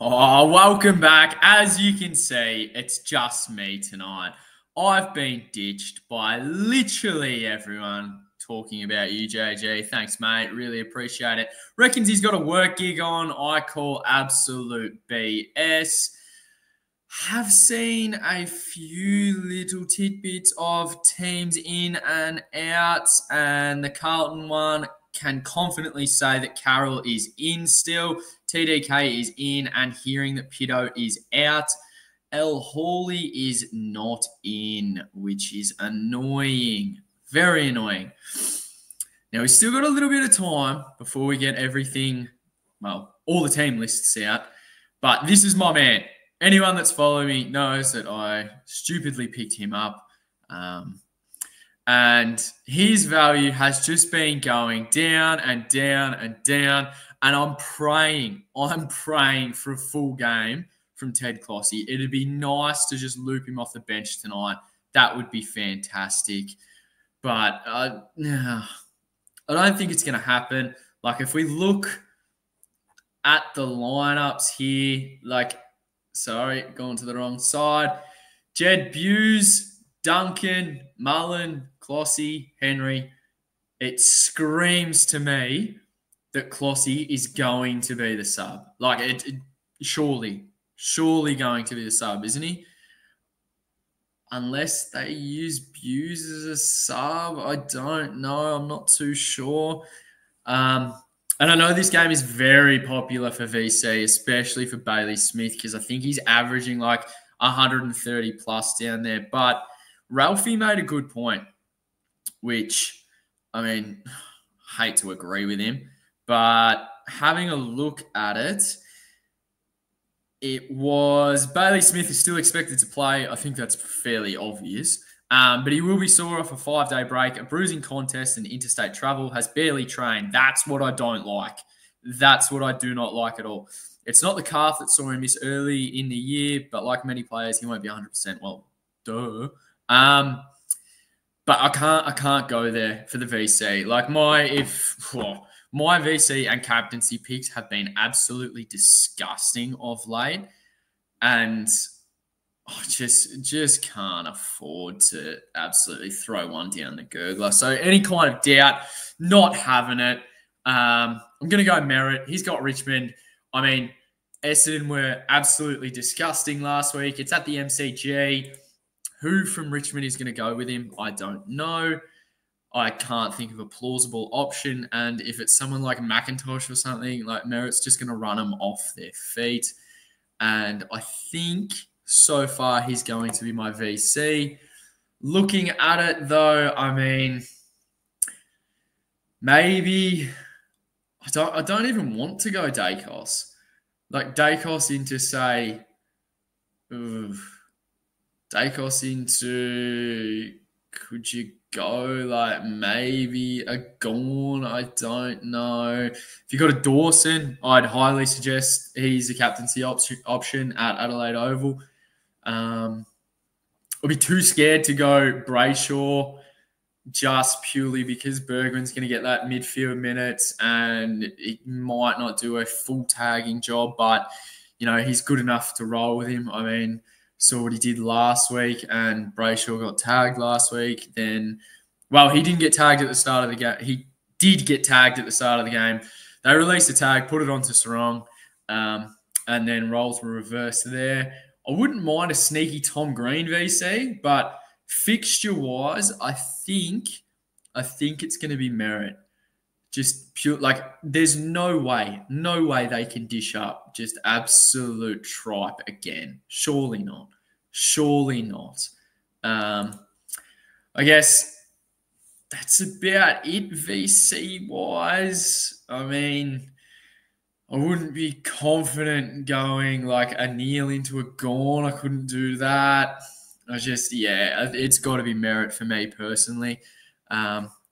Oh, welcome back. As you can see, it's just me tonight. I've been ditched by literally everyone talking about you, JG. Thanks, mate. Really appreciate it. Reckons he's got a work gig on. I call absolute BS. Have seen a few little tidbits of teams in and out, and the Carlton one can confidently say that Carroll is in still. TDK is in, and hearing that Pito is out. El Hawley is not in, which is annoying. Very annoying. Now, we've still got a little bit of time before we get everything, well, all the team lists out. But this is my man. Anyone that's followed me knows that I stupidly picked him up. And his value has just been going down and down and down. And I'm praying for a full game from Ted Clossy. It'd be nice to just loop him off the bench tonight. That would be fantastic. But I don't think it's going to happen. Like, if we look at the lineups here, going to the wrong side. Jed Buse, Duncan, Mullen, Clossy, Henry. It screams to me that Clossy is going to be the sub. Surely going to be the sub, isn't he? Unless they use Buse as a sub, I don't know. I'm not too sure. And I know this game is very popular for VC, especially for Bailey Smith, because I think he's averaging like 130 plus down there. But Ralphie made a good point, which, I mean, hate to agree with him, but having a look at it, it was Bailey Smith is still expected to play. I think that's fairly obvious. But he will be sore off a 5-day break, a bruising contest, and interstate travel, has barely trained. That's what I don't like. That's what I do not like at all. It's not the calf that saw him miss early in the year, but like many players, he won't be 100%. Well, duh. But I can't go there for the VC. Like my VC and captaincy picks have been absolutely disgusting of late, and I just can't afford to absolutely throw one down the gurgler. So any kind of doubt, not having it. I'm going to go Merritt. He's got Richmond. I mean, Essendon were absolutely disgusting last week. It's at the MCG. Who from Richmond is going to go with him? I don't know. I can't think of a plausible option. And if it's someone like McIntosh or something, like Merritt's just going to run them off their feet. And I think so far he's going to be my VC. Looking at it, though, I mean, maybe I don't even want to go Dacos. Like Dacos into, say, Dacos into, could you go like maybe a Gorn? I don't know. If you got a Dawson, I'd highly suggest he's a captaincy option at Adelaide Oval. I'll be too scared to go Brayshaw just purely because Bergman's going to get that midfield minutes and he might not do a full tagging job, but, you know, he's good enough to roll with him. I mean, saw what he did last week, and Brayshaw got tagged last week. Then, well, he didn't get tagged at the start of the game. He did get tagged at the start of the game. They released a tag, put it onto Sarong, and then roles were reversed there. I wouldn't mind a sneaky Tom Green VC, but fixture-wise, I think it's going to be Merritt. Just pure, like, there's no way they can dish up just absolute tripe again. Surely not. I guess that's about it VC-wise. I mean, I wouldn't be confident going like a Neil into a Gorn. I couldn't do that. It's got to be Merritt for me personally.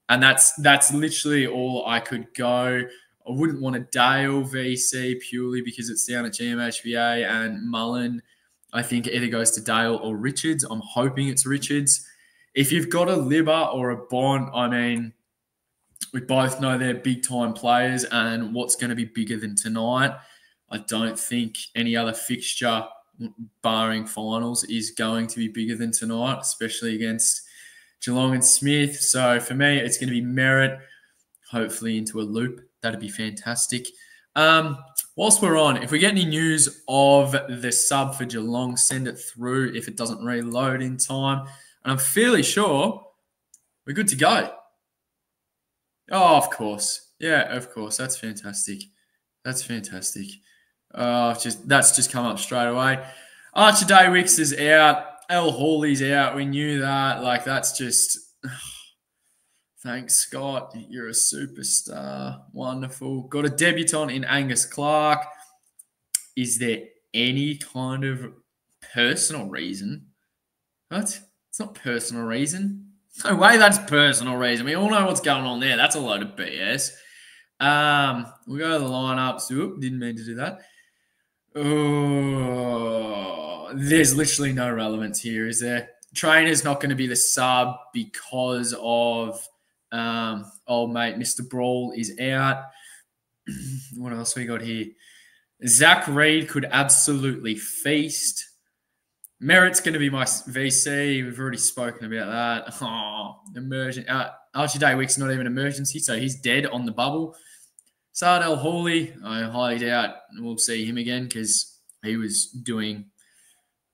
And that's literally all I could go. I wouldn't want a Dale VC purely because it's down at GMHBA, and Mullen, I think, either goes to Dale or Richards. I'm hoping it's Richards. If you've got a Libba or a Bond, I mean, we both know they're big-time players, and what's going to be bigger than tonight? I don't think any other fixture, barring finals, is going to be bigger than tonight, especially against Geelong and Smith. So for me, it's going to be Merritt, hopefully into a loop. That'd be fantastic. Whilst we're on, if we get any news of the sub for Geelong, send it through if it doesn't reload in time. And I'm fairly sure we're good to go. Oh, of course. Yeah, of course. That's fantastic. That's fantastic. That's just come up straight away. Archer Daywicks is out. El Hawley's out. We knew that. Like, that's just... Thanks, Scott. You're a superstar. Wonderful. Got a debutant in Angus Clark. Is there any kind of personal reason? What? It's not personal reason. No way that's personal reason. We all know what's going on there. That's a load of BS. We'll go to the lineups. Oop, didn't mean to do that. Oh, there's literally no relevance here, is there? Trainer's not going to be the sub because of old mate Mr. Brawl is out. What else we got here? Zach Reed could absolutely feast. Merritt's going to be my VC. We've already spoken about that. Oh, Archie Daywick's not even emergency, so he's dead on the bubble. Sardell Hawley, I highly doubt we'll see him again because he was doing,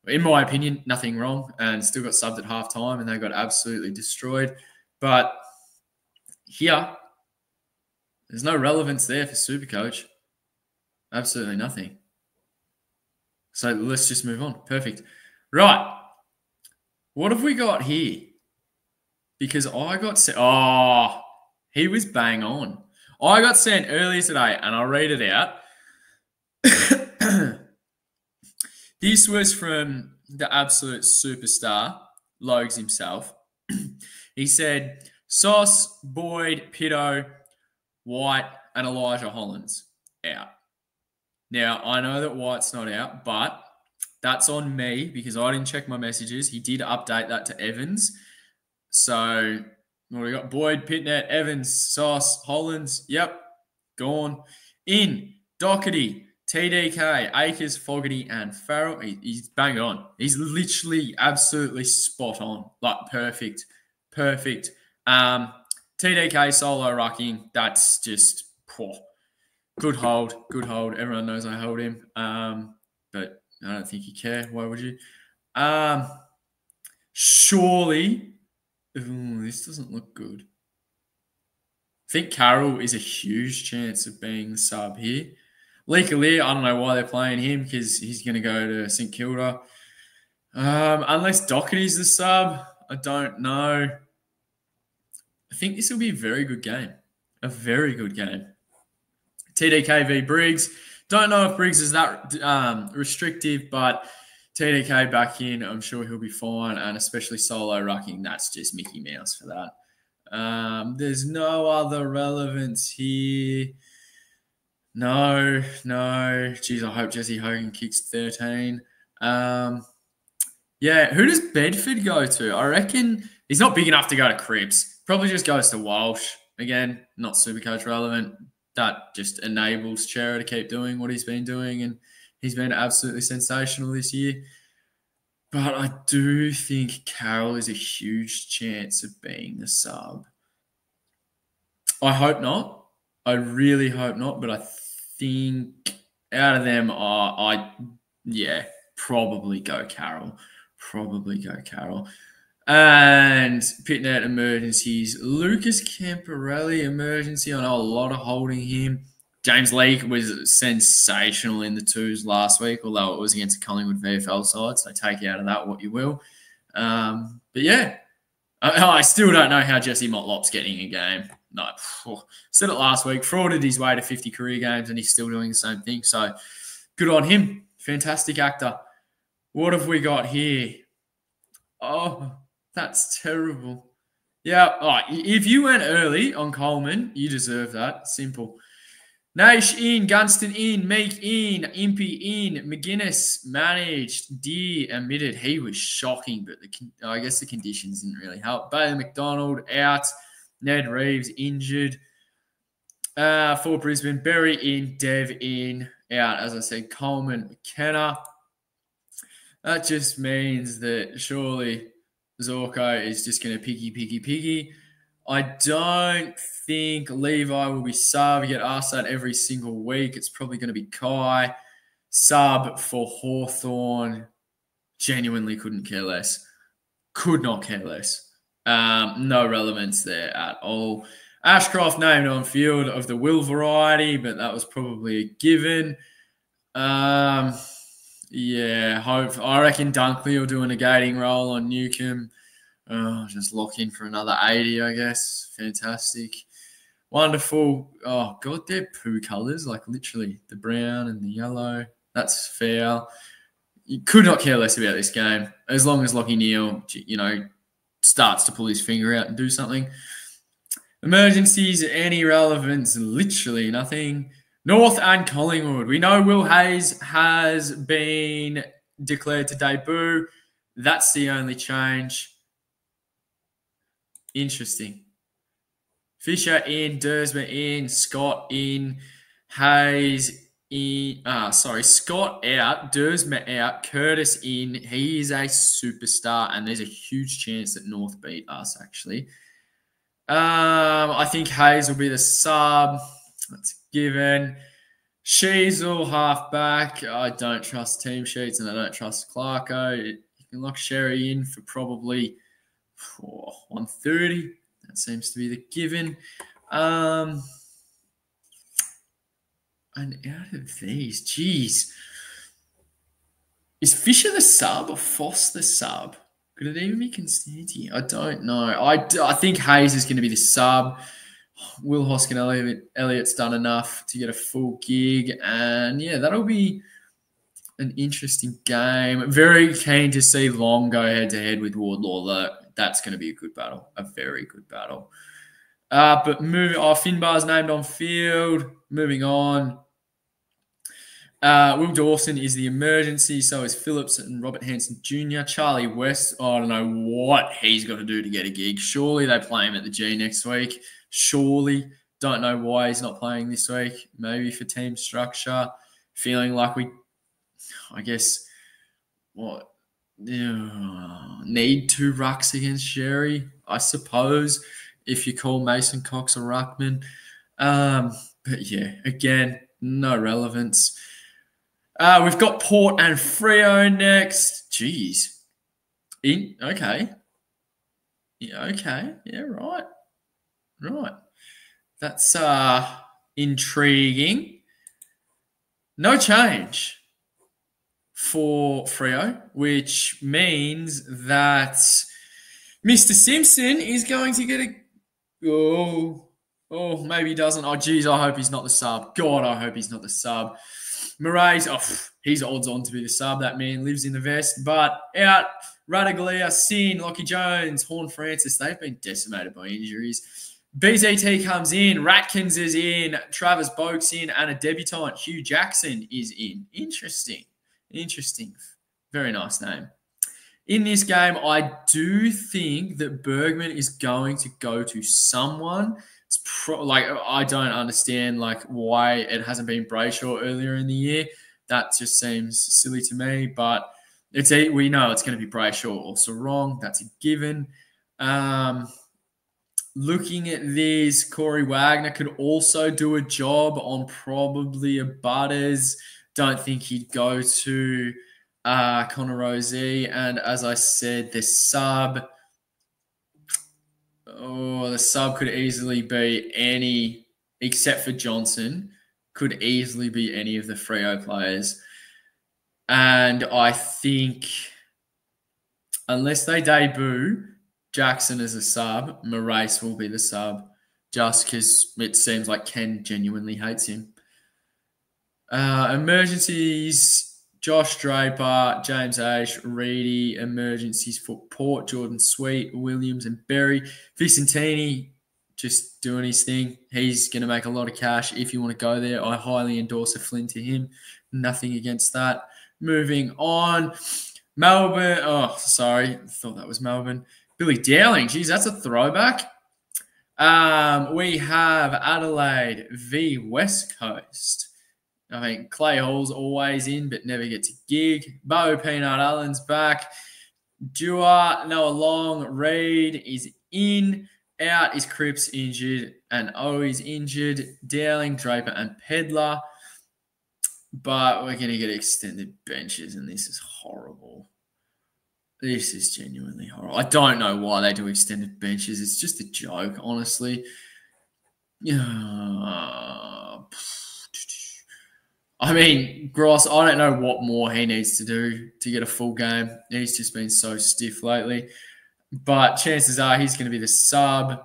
in my opinion, nothing wrong and still got subbed at halftime and they got absolutely destroyed. But here, there's no relevance there for Supercoach. Absolutely nothing. So let's just move on. Perfect. Right. What have we got here? Because I got sent... Oh, he was bang on. I got sent earlier today, and I'll read it out. This was from the absolute superstar, Logs himself. He said, Sauce, Boyd, Pitto, White, and Elijah Hollands out. Now, I know that White's not out, but that's on me because I didn't check my messages. He did update that to Evans. So, we got Boyd, Pitnet, Evans, Sauce, Hollands. Yep, gone. In, Doherty, TDK, Akers, Fogarty, and Farrell. He's bang on. He's literally absolutely spot on. Like, perfect. Perfect. TDK, solo rucking. That's just... Poor. Good hold. Good hold. Everyone knows I hold him. But I don't think you care. Why would you? Surely... Ooh, this doesn't look good. I think Carroll is a huge chance of being the sub here. Lee Kalir, I don't know why they're playing him because he's going to go to St Kilda. Unless Doherty's the sub, I don't know. I think this will be a very good game. A very good game. TDK v Briggs. Don't know if Briggs is that restrictive, but TDK back in, I'm sure he'll be fine, and especially solo rucking, that's just Mickey Mouse for that. There's no other relevance here. No. Jeez, I hope Jesse Hogan kicks 13. Yeah, who does Bedford go to? I reckon he's not big enough to go to Cribs. Probably just goes to Walsh. Again, not Supercoach relevant. That just enables Chera to keep doing what he's been doing, and he's been absolutely sensational this year. But I do think Carroll is a huge chance of being the sub. I hope not. I really hope not. But I think out of them, probably go Carroll. Probably go Carroll. And Pitnet emergencies. Lucas Camporelli emergency. I know a lot of holding him. James Leake was sensational in the twos last week, although it was against a Collingwood VFL side, so take out of that what you will. But yeah, I still don't know how Jesse Motlop's getting a game. No, said it last week, frauded his way to 50 career games, and he's still doing the same thing. So good on him. Fantastic actor. What have we got here? Oh, that's terrible. Yeah, if you went early on Coleman, you deserve that. Simple. Nash in, Gunston in, Meek in, Impey in, McGuinness managed, Deer admitted he was shocking, but I guess the conditions didn't really help. Bailey McDonald out, Ned Reeves injured. For Brisbane, Berry in, Dev in, out, as I said, Coleman, McKenna. That just means that surely Zorko is just going to piggy. I don't think Levi will be sub. You get asked that every single week. It's probably going to be Kai. Sub for Hawthorn. Genuinely couldn't care less. Could not care less. No relevance there at all. Ashcroft named on field of the Will variety, but that was probably a given. Yeah, I reckon Dunkley will do a negating roll on Newcomb. Just lock in for another 80, I guess. Fantastic. Wonderful. Oh, God, they're poo colours, like literally the brown and the yellow. That's fair. You could not care less about this game as long as Lockie Neal, starts to pull his finger out and do something. Emergencies, any relevance? Literally nothing. North and Collingwood. We know Will Hayes has been declared to debut. That's the only change. Interesting. Fisher in, Dersma in, Scott in, Hayes in. Scott out, Dersma out, Curtis in. He is a superstar, and there's a huge chance that North beat us, actually. I think Hayes will be the sub. That's given. Sheasel, halfback. I don't trust team sheets and I don't trust Clarko. You can lock Sherry in for probably 130. That seems to be the given. And out of these, geez. Is Fisher the sub or Foss the sub? Could it even be Constanti? I don't know. I think Hayes is going to be the sub. Will Hoskin Elliott's done enough to get a full gig. And, yeah, that'll be an interesting game. Very keen to see Long go head-to-head with Wardlaw. That's going to be a good battle, a very good battle. But moving off, Finbar's named on field. Moving on. Will Dawson is the emergency, so is Phillips and Robert Hanson Jr. Charlie West, I don't know what he's got to do to get a gig. Surely they play him at the G next week. Surely. Don't know why he's not playing this week. Maybe for team structure. Feeling like we, I guess, need 2 rucks against Sherry, I suppose, if you call Mason Cox a ruckman. But, yeah, again, no relevance. We've got Port and Freo next. Jeez. Okay. Yeah, okay. Yeah, right. Right. That's intriguing. No change for Freo, which means that Mr. Simpson is going to get a... Oh, maybe he doesn't. Oh, geez, I hope he's not the sub. God, I hope he's not the sub. Murray's, he's odds on to be the sub. That man lives in the vest. But out, Radaglia, Sin, Lockie Jones, Horn Francis, they've been decimated by injuries. BZT comes in, Ratkins is in, Travis Boak's in, and a debutant, Hugh Jackson, is in. Interesting. Very nice name. In this game, I do think that Bergman is going to go to someone. It's I don't understand why it hasn't been Brayshaw earlier in the year. That just seems silly to me. But we know it's going to be Brayshaw or Sarong. That's a given. Looking at these, Corey Wagner could also do a job on probably a Butters. Don't think he'd go to Connor Rozee. And as I said, the sub could easily be any, except for Johnson, could easily be any of the Freo players. And I think unless they debut Jackson as a sub, Moraes will be the sub, just because it seems like Ken genuinely hates him. Emergencies, Josh Draper, James Ash, Reedy. Emergencies for Port, Jordan Sweet, Williams and Berry. Vicentini just doing his thing. He's going to make a lot of cash if you want to go there. I highly endorse a Flynn to him. Nothing against that. Moving on. Melbourne. Oh, sorry. I thought that was Melbourne. Billy Dowling. Geez, that's a throwback. We have Adelaide v West Coast. I mean, Clay Hall's always in, but never gets a gig. Bo Peanut Allen's back. Dewar, Noah Long, Reed is in. Out is Cripps injured, and O is injured. Dowling, Draper, and Pedler. But we're going to get extended benches, and this is horrible. This is genuinely horrible. I don't know why they do extended benches. It's just a joke, honestly. I mean, Gross, I don't know what more he needs to do to get a full game. He's just been so stiff lately. But chances are he's going to be the sub.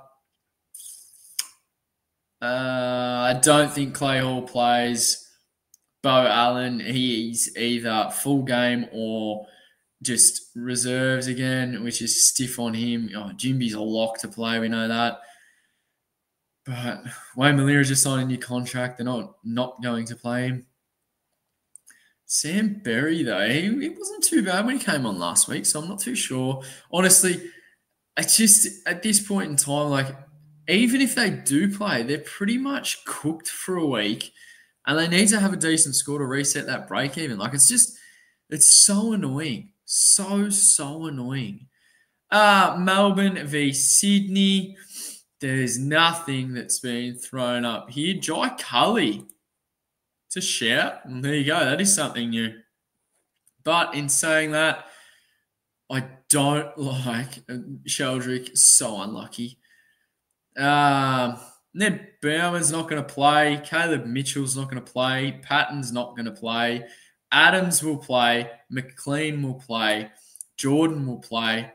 I don't think Clay Hall plays. Bo Allen, he's either full game or just reserves again, which is stiff on him. Oh, Jimby's a lock to play, we know that. But Wayne Malira just signed a new contract. They're not going to play him. Sam Berry, though, he wasn't too bad when he came on last week, so I'm not too sure. Honestly, it's just at this point in time, like, even if they do play, they're pretty much cooked for a week, and they need to have a decent score to reset that break even. Like, it's so annoying. So annoying. Melbourne v Sydney. There's nothing that's been thrown up here. Jai Cully. It's a shout. And there you go. That is something new. But in saying that, I don't like Sheldrick. So unlucky. Ned Bauman's not going to play. Caleb Mitchell's not going to play. Patton's not going to play. Adams will play. McLean will play. Jordan will play.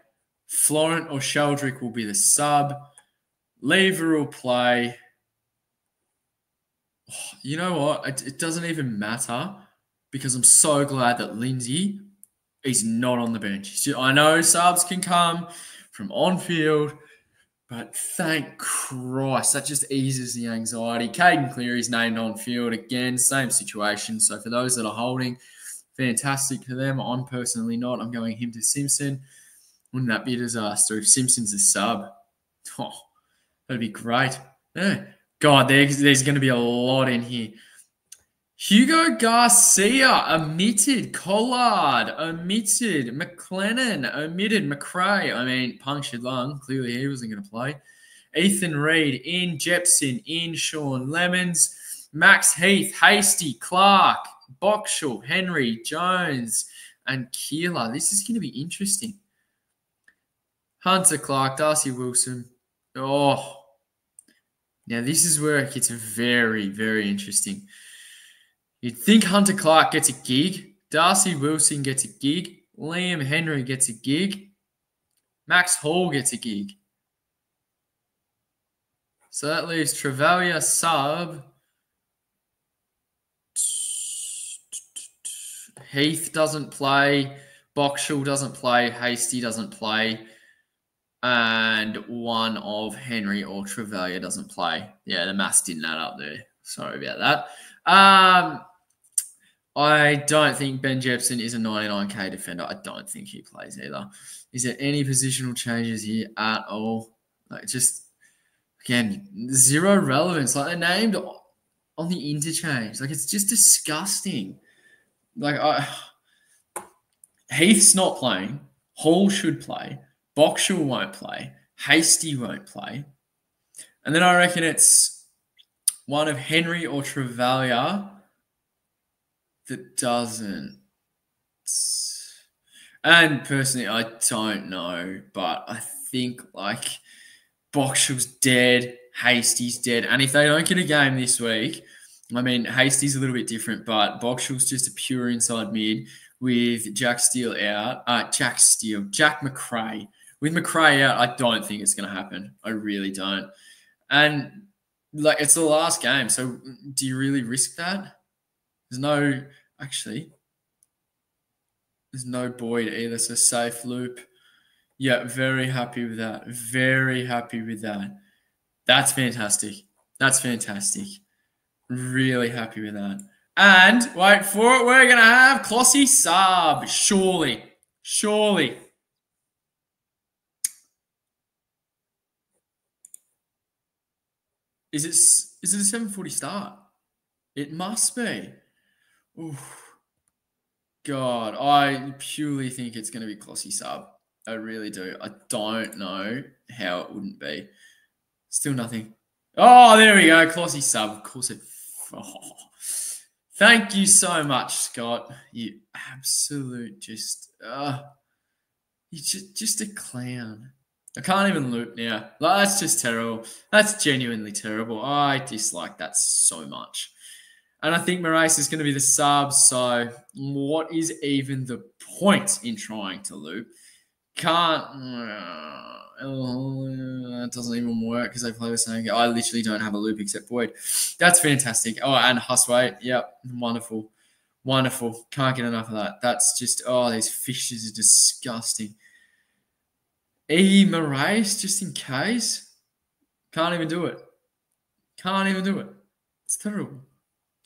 Florent or Sheldrick will be the sub. Lever will play. You know what? It doesn't even matter because I'm so glad that Lindsay is not on the bench. I know subs can come from on-field, but thank Christ, that just eases the anxiety. Caden Cleary's named on-field again, same situation. So for those that are holding, fantastic for them. I'm personally not. I'm going him to Simpson. Wouldn't that be a disaster if Simpson's a sub? Oh, that'd be great. Yeah. God, there's going to be a lot in here. Hugo Garcia, omitted. Collard, omitted. McLennan, omitted. McRae, I mean, punctured lung. Clearly he wasn't going to play. Ethan Reid, in. Jepson, in. Sean Lemons. Max Heath, Hasty, Clark, Boxall, Henry, Jones, and Keeler. This is going to be interesting. Hunter Clark, Darcy Wilson. Oh, now this is where it gets very, very interesting. You'd think Hunter Clark gets a gig. Darcy Wilson gets a gig. Liam Henry gets a gig. Max Hall gets a gig. So that leaves Travalia sub. Heath doesn't play. Boxall doesn't play. Hasty doesn't play. And one of Henry or Travalia doesn't play. Yeah, the maths didn't add up there. Sorry about that. I don't think Ben Jepson is a 99k defender. I don't think he plays either. Is there any positional changes here at all? Like, just, again, zero relevance. Like, they're named on the interchange. Like, it's just disgusting. Like, Heath's not playing. Hall should play. Boxall won't play. Hasty won't play. And then I reckon it's one of Henry or Travalia that doesn't. And personally, I don't know, but I think like Boxall's dead, Hasty's dead. And if they don't get a game this week, I mean, Hasty's a little bit different, but Boxall's just a pure inside mid with Jack McRae. With McRae out, I don't think it's going to happen. I really don't. And like, it's the last game, so do you really risk that? There's no Boyd either, so safe loop. Yeah, very happy with that. Very happy with that. That's fantastic. That's fantastic. Really happy with that. And, wait for it, we're going to have Klossy sub. Surely. Is it a 7:40 start? It must be. Oof. God, I purely think it's going to be Klossy sub. I really do. I don't know how it wouldn't be. Still nothing. Oh, there we go. Klossy sub. Of course it. Oh. Thank you so much, Scott. You absolute you're just a clown. I can't even loop now. Like, that's just terrible. That's genuinely terrible. I dislike that so much. And I think Moraes is going to be the sub. So what is even the point in trying to loop? Can't. It doesn't even work because they play the same game. I literally don't have a loop except Void. That's fantastic. Oh, and Husway. Yep. Wonderful. Wonderful. Can't get enough of that. That's just, these fishes are disgusting. Moraes, just in case. Can't even do it. Can't even do it. It's terrible.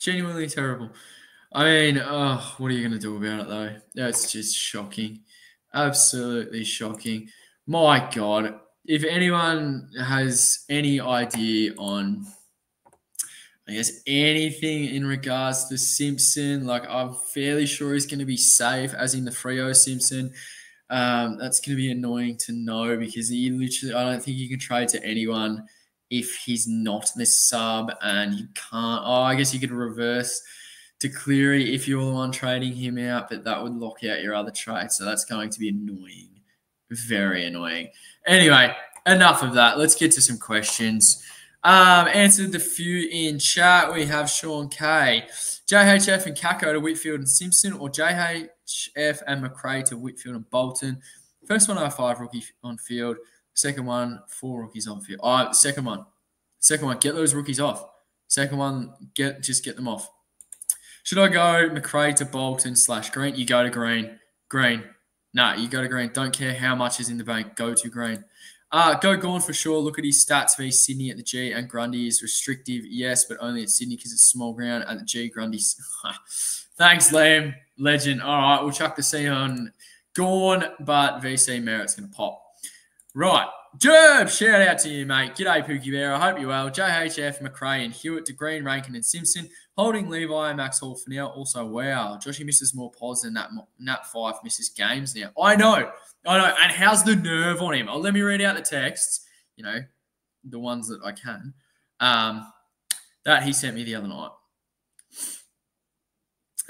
Genuinely terrible. I mean, what are you going to do about it, though? That's just shocking. Absolutely shocking. My God. If anyone has any idea on, I guess, anything in regards to Simpson, like, I'm fairly sure he's going to be safe, as in the Freo Simpson. That's going to be annoying to know because I don't think you can trade to anyone if he's not this sub, and you can't. Oh, I guess you could reverse to Cleary if you're the one trading him out, but that would lock out your other trade. So that's going to be annoying. Very annoying. Anyway, enough of that. Let's get to some questions. Answered the few in chat. We have Sean K. JHF and Kako to Whitfield and Simpson, or JHF and McRae to Whitfield and Bolton. First one, I have 5 rookies on field. Second one, 4 rookies on field. Second one, get those rookies off. Second one, just get them off. Should I go McRae to Bolton / Green? You go to Green. Green. Nah, you go to Green. Don't care how much is in the bank. Go to Green. Go Gorn for sure. Look at his stats v Sydney at the G, and Grundy is restrictive, yes, but only at Sydney because it's small ground. At the G, Grundy's. Thanks, Liam. Legend. All right, we'll chuck the C on Gorn, but VC Merritt's going to pop. Right. Jerb, shout out to you, mate. G'day, Pookie Bear. I hope you're well. JHF, McRae, and Hewitt to Green, Rankin, and Simpson. Holding Levi and Max Hall for now. Also, wow. Joshy misses more pods than Nat 5 misses games now. I know. And how's the nerve on him? Let me read out the texts, the ones that I can, that he sent me the other night.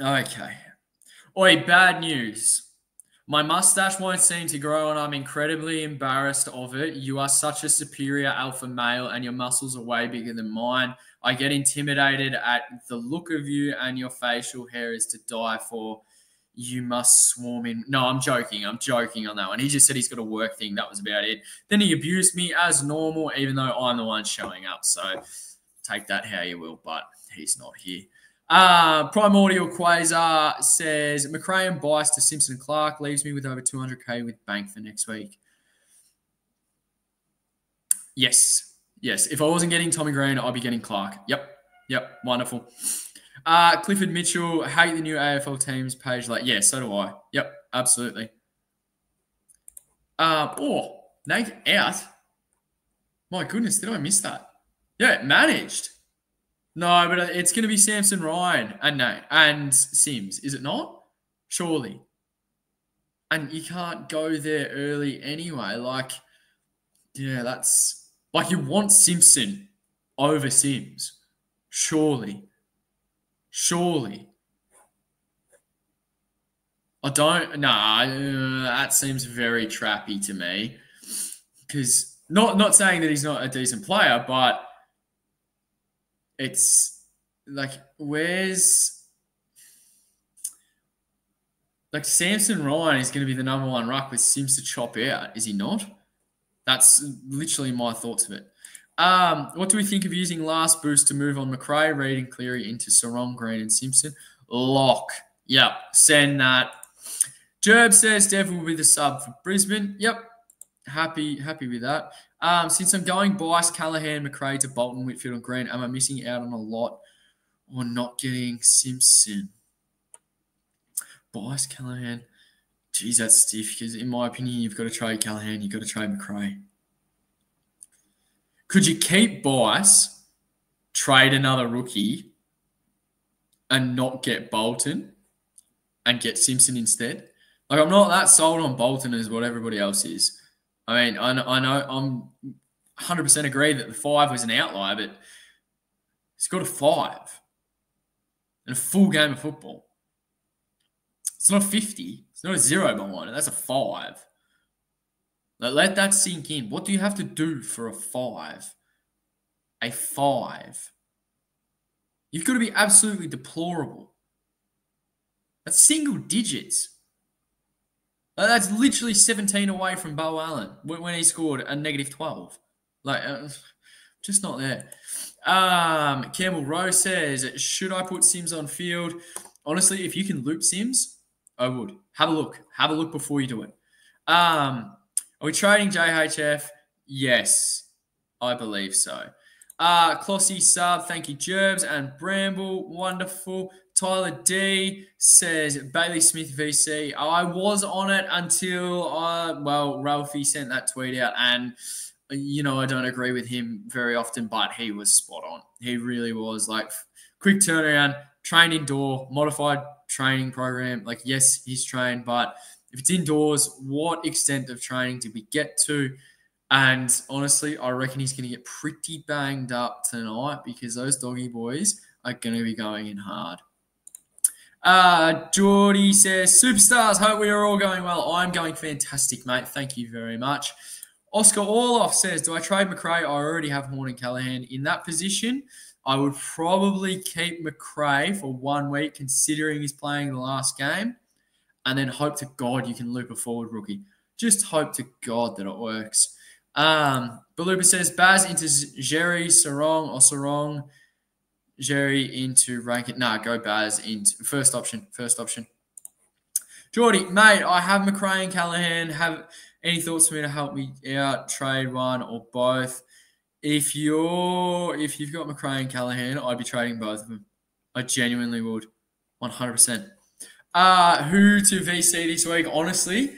Okay. Oi, bad news. My mustache won't seem to grow, and I'm incredibly embarrassed of it. You are such a superior alpha male, and your muscles are way bigger than mine. I get intimidated at the look of you, and your facial hair is to die for. You must swarm in. No, I'm joking. I'm joking on that one. He just said he's got a work thing. That was about it. Then he abused me as normal, even though I'm the one showing up. So take that how you will, but he's not here. Primordial Quasar says, McRae and Bice to Simpson and Clark leaves me with over 200K with bank for next week. Yes. If I wasn't getting Tommy Green, I'd be getting Clark. Yep. Wonderful. Clifford Mitchell, hate the new AFL teams page. Yeah, so do I. Yep, absolutely. Nate out. My goodness, did I miss that? Yeah, managed. No, but it's going to be Samson Ryan and Sims, is it not? Surely. And you can't go there early anyway. That's you want Simpson over Sims. Surely. I don't. That seems very trappy to me. Because not saying that he's not a decent player, but it's where's Samson Ryan is going to be the number 1 ruck with Sims to chop out, is he not? That's literally my thoughts of it. What do we think of using last boost to move on McRae, Reid, and Cleary into Sarong, Green, and Simpson? Lock. Yep. Send that. Jerb says Dev will be the sub for Brisbane. Yep. Happy with that. Since I'm going Bice, Callaghan, McRae to Bolton, Whitfield, and Green, am I missing out on a lot or not getting Simpson? Bice, Callaghan. Geez, that's stiff because in my opinion, you've got to trade Callaghan, you've got to trade McRae. Could you keep Bice, trade another rookie, and not get Bolton and get Simpson instead. Like, I'm not that sold on Bolton as what everybody else is. I mean, I know I'm 100% agree that the 5 was an outlier, but he's got a 5 in a full game of football. It's not a 50. It's not a 0 behind it. That's a 5. Like, let that sink in. What do you have to do for a 5? A 5. You've got to be absolutely deplorable. That's single digits. That's literally 17 away from Bo Allen when he scored a negative 12. Like, just not there. Campbell Rowe says, should I put Sims on field? Honestly, if you can loop Sims, I would. Have a look. Have a look before you do it. Are we trading JHF? Yes, I believe so. Clossy sub, thank you, Gerbs and Bramble, wonderful. Tyler D says Bailey Smith VC. I was on it until Ralphie sent that tweet out, and I don't agree with him very often, but he was spot on. He really was. Like, quick turnaround, trained indoor, modified training program. Like, yes, he's trained, but if it's indoors, what extent of training did we get to? And honestly, I reckon he's going to get pretty banged up tonight because those doggy boys are going to be going in hard. Geordie says, superstars, hope we are all going well. I'm going fantastic, mate. Thank you very much. Oscar Orloff says, do I trade McRae? I already have Horn and Callaghan in that position. I would probably keep McRae for 1 week, considering he's playing the last game, and then hope to God you can loop a forward rookie. Just hope to God that it works. Baluba says, Baz into Jerry, Sarong, Jerry into Rankin. Nah, go Baz into first option. Geordie, mate, I have McRae and Callaghan. Have any thoughts for me to help me out? Trade one or both. If you've got McRae and Callaghan, I'd be trading both of them. I genuinely would, 100%. Who to VC this week? Honestly,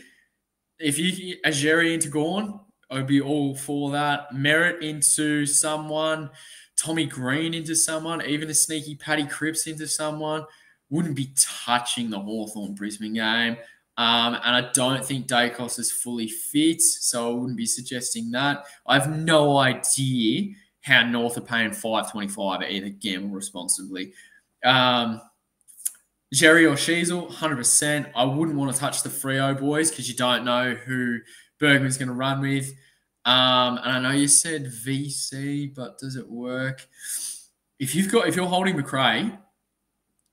if you a Jerry into Gorn, I'd be all for that. Merritt into someone, Tommy Green into someone, even a sneaky Paddy Cripps into someone. Wouldn't be touching the Hawthorn Brisbane game. And I don't think Dacos is fully fit, so I wouldn't be suggesting that. I have no idea how North are paying $5.25 at either gamble responsibly. Jerry or Sheasel, 100%. I wouldn't want to touch the Freo boys because you don't know who Bergman's going to run with. And I know you said VC, but does it work? If you're holding McRae,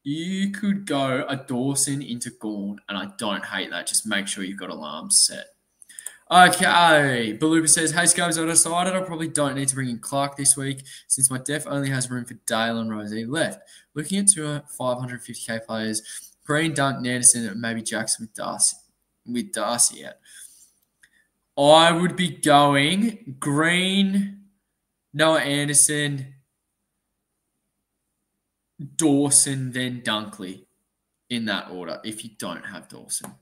you could go a Dawson into Gorn, and I don't hate that. Just make sure you've got alarms set. Okay, Baluba says, hey, Scobes, I decided I probably don't need to bring in Clark this week since my def only has room for Dale and Rosie left. Looking at 2 550k players, Green, Dunk, Anderson, and maybe Jackson with Darcy out. I would be going Green, Noah Anderson, Dawson, then Dunkley in that order if you don't have Dawson.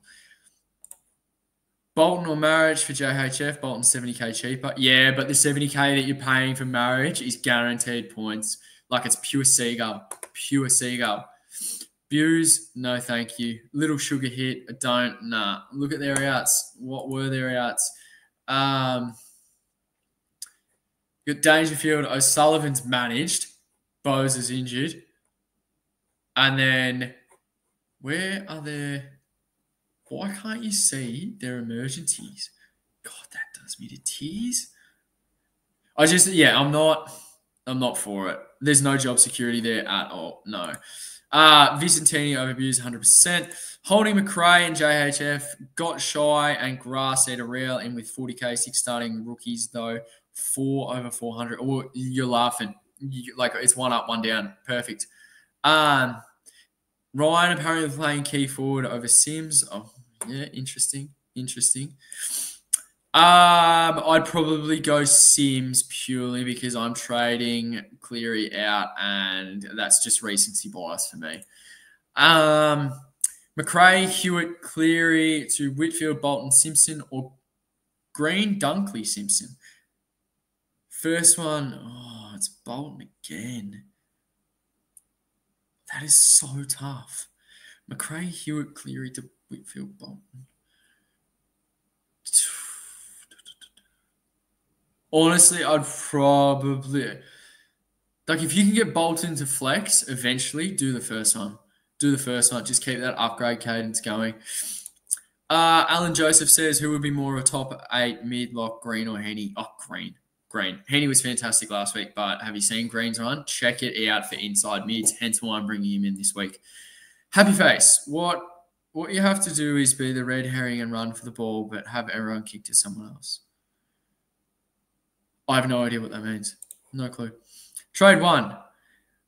Bolton or Marriage for JHF. Bolton 70k cheaper. Yeah, but the 70k that you're paying for Marriage is guaranteed points. Like, it's pure seagull. Pure seagull. Views, no thank you. Little sugar hit, I don't. Nah. Look at their outs. What were their outs? Got Dangerfield. O'Sullivan's managed. Bose is injured. And then, where are their... Why can't you see their emergencies? God, that does me to tears. I'm not for it. There's no job security there at all. No. Vicentini overviews 100%. Holding McRae and JHF got shy and grass at a rail in with 40k, 6 starting rookies though. 4 over 400. Oh, you're laughing. It's 1 up, 1 down. Perfect. Ryan apparently playing key forward over Sims. Oh, yeah, interesting. I'd probably go Sims purely because I'm trading Cleary out, and that's just recency bias for me. McRae, Hewitt, Cleary to Whitfield, Bolton, Simpson, or Green, Dunkley, Simpson. First one, it's Bolton again. That is so tough. McRae, Hewitt, Cleary to Whitfield, Bolton. Honestly, I'd probably... Like, if you can get Bolton to flex, eventually, do the first one. Do the first one. Just keep that upgrade cadence going. Alan Joseph says, who would be more of a top 8 mid-lock, Green or Henny? Oh, Green. Henny was fantastic last week, but have you seen Green's run? Check it out for inside mids, hence why I'm bringing him in this week. Happy Face. What you have to do is be the red herring and run for the ball, but have everyone kick to someone else. I have no idea what that means. No clue. Trade 1.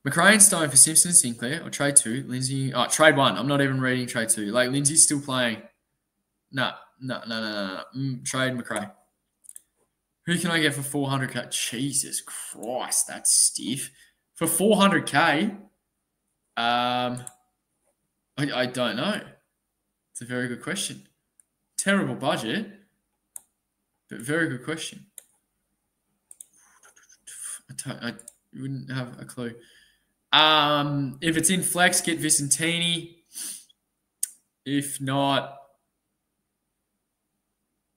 McRae and Stone for Simpson and Sinclair. Or trade 2. Lindsay. Oh, trade 1. I'm not even reading trade 2. Like, Lindsay's still playing. No. Trade McRae. Who can I get for 400k? Jesus Christ, that's stiff. For 400k? I don't know. It's a very good question. Terrible budget, but very good question. I wouldn't have a clue. If it's in flex, get Vicentini. If not,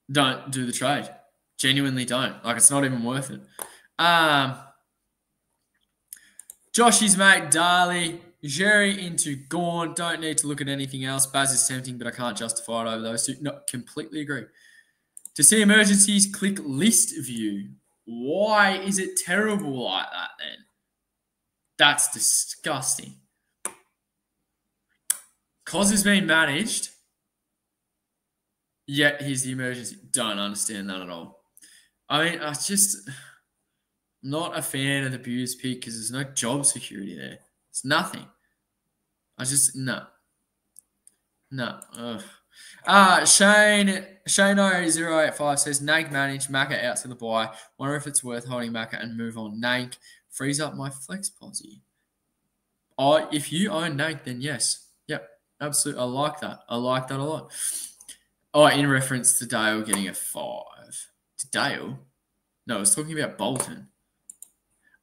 don't do the trade. Genuinely don't. Like, it's not even worth it. Joshy's mate, Darley. Jerry into Gorn. Don't need to look at anything else. Baz is tempting, but I can't justify it over those two. No, completely agree. To see emergencies, click list view. Why is it terrible like that then? That's disgusting. Cos has been managed, yet here's the emergency. Don't understand that at all. I mean, I just not a fan of the Bews pick because there's no job security there. It's nothing. No. Ugh. Shane 085 says Nank managed, Macca out to the buy. Wonder if it's worth holding Macca and move on. Nank frees up my flex posse. Oh, if you own Nank, then yes. Yep, absolutely. I like that. I like that a lot. Oh, in reference to Dale getting a 5. To Dale? No, I was talking about Bolton.